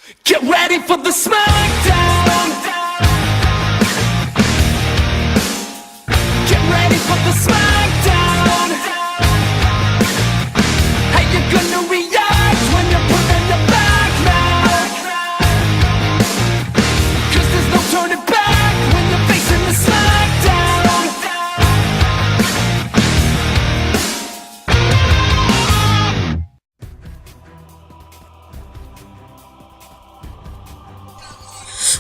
Get ready for the smackdown. Get ready for the smackdown. How you gonna react when you're put in the back now? Cause there's no turning back when you're facing the smackdown.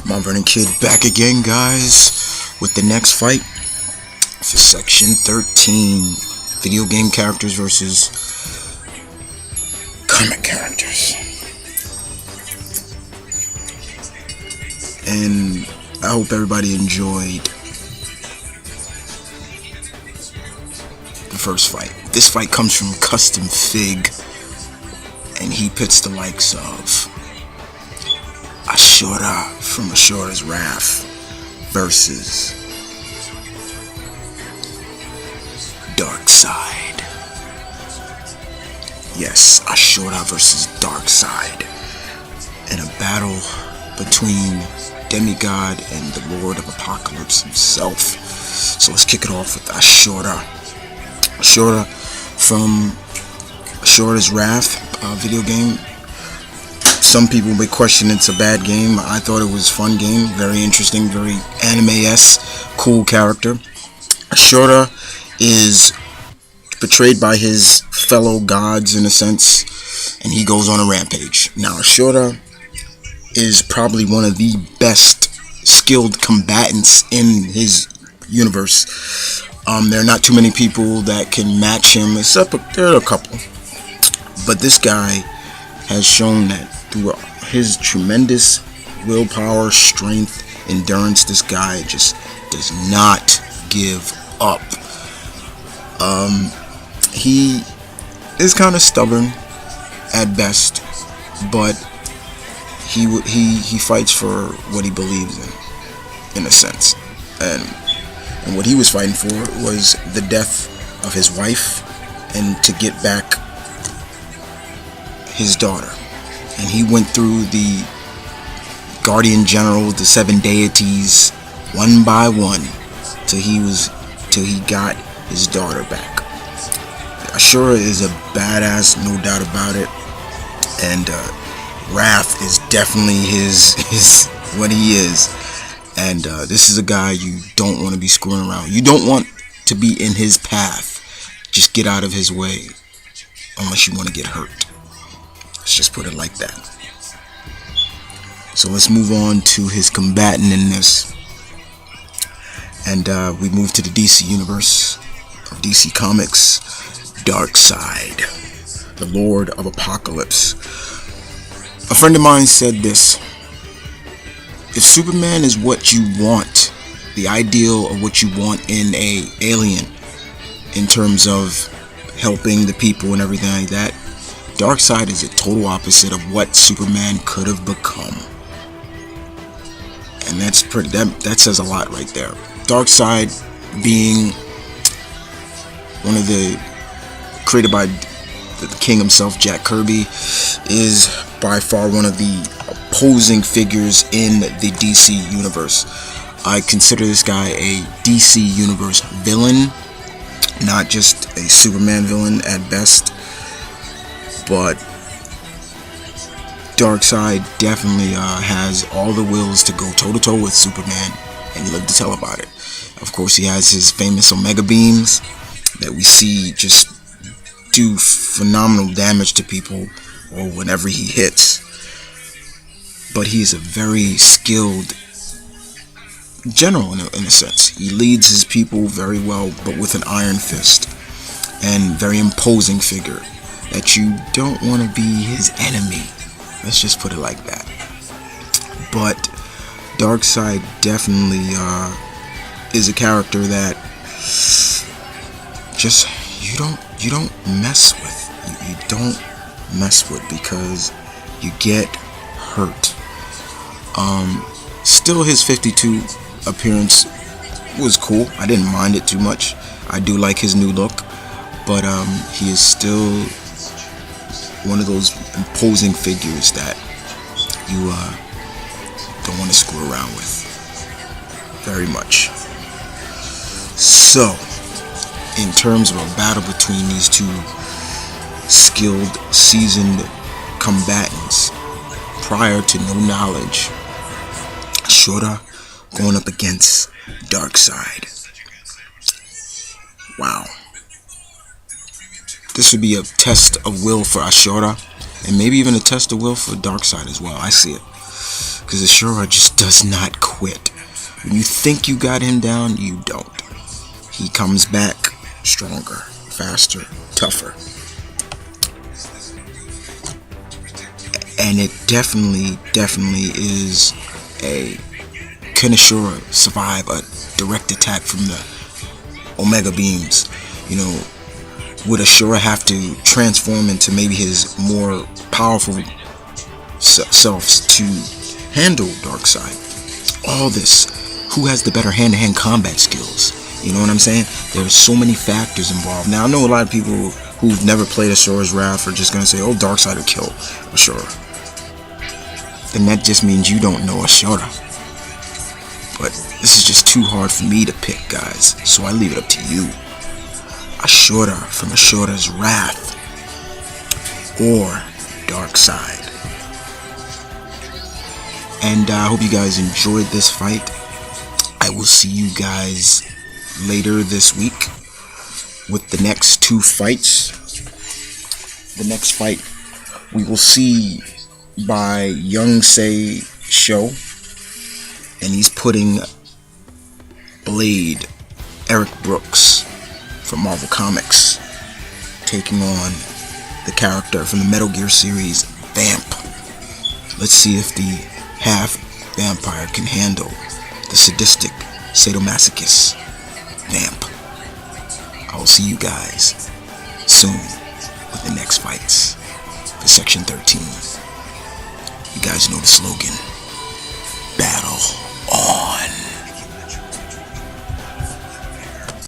Mount Vernon Kid back again, guys, with the next fight for Section 13. Video game characters versus comic characters. And I hope everybody enjoyed the first fight. This fight comes from CustomFig, and he pits the likes of Asura from Asura's Wrath versus Darkseid. Yes, Asura versus Darkseid in a battle between Demigod and the Lord of Apocalypse himself. So let's kick it off with Asura. Asura from Asura's Wrath video game. Some people may question it's a bad game. I thought it was a fun game, very interesting, very anime-esque, cool character. Asura is betrayed by his fellow gods in a sense, and he goes on a rampage. Now, Asura is probably one of the best skilled combatants in his universe. There are not too many people that can match him, except there are a couple. But this guy has shown that through his tremendous willpower, strength, endurance, this guy just does not give up. He is kind of stubborn at best, but he fights for what he believes in a sense. And what he was fighting for was the death of his wife and to get back his daughter. And he went through the Guardian General, the 7 deities, one by one, till he got his daughter back. Asura is a badass, no doubt about it. And Wrath is definitely his what he is. And this is a guy you don't want to be screwing around. You don't want to be in his path. Just get out of his way, unless you want to get hurt. Let's just put it like that. So let's move on to his combatant in this. And we move to the DC universe of DC Comics. Darkseid, the Lord of Apocalypse. A friend of mine said this: if Superman is what you want, the ideal of what you want in a alien, in terms of helping the people and everything like that, Darkseid is a total opposite of what Superman could have become. And that says a lot right there. Darkseid, being one of the created by the king himself, Jack Kirby, is by far one of the opposing figures in the DC universe. I consider this guy a DC universe villain, not just a Superman villain at best. But Darkseid definitely has all the wills to go toe-to-toe with Superman and live to tell about it. Of course, he has his famous Omega Beams that we see just do phenomenal damage to people or whenever he hits. But he is a very skilled general in a sense. He leads his people very well, but with an iron fist, and very imposing figure that you don't want to be his enemy. Let's just put it like that. But Darkseid definitely is a character that just you don't mess with. You don't mess with because you get hurt. Still, his 52 appearance was cool. I didn't mind it too much. I do like his new look, but he is still one of those imposing figures that you don't want to screw around with very much. So, in terms of a battle between these two skilled, seasoned combatants, prior to no knowledge, Asura going up against Darkseid. Wow. This would be a test of will for Asura, and maybe even a test of will for Darkseid as well. I see it. Because Asura just does not quit. When you think you got him down, you don't. He comes back stronger, faster, tougher. And it definitely is a... Can Asura survive a direct attack from the Omega beams? You know, would Asura have to transform into maybe his more powerful selves to handle Darkseid? All this. Who has the better hand-to-hand combat skills? You know what I'm saying? There's so many factors involved. Now, I know a lot of people who've never played Asura's Wrath are just going to say, oh, Darkseid will kill Asura. Then that just means you don't know Asura. But this is just too hard for me to pick, guys. So I leave it up to you. Asura from Asura's Wrath or Darkseid. And I hope you guys enjoyed this fight. I will see you guys later this week with the next two fights. The next fight we will see by M.V.K show, and he's putting Blade, Eric Brooks from Marvel Comics, taking on the character from the Metal Gear series, Vamp. Let's see if the half vampire can handle the sadistic sadomasochist Vamp. I will see you guys soon with the next fights for Section 13. You guys know the slogan: battle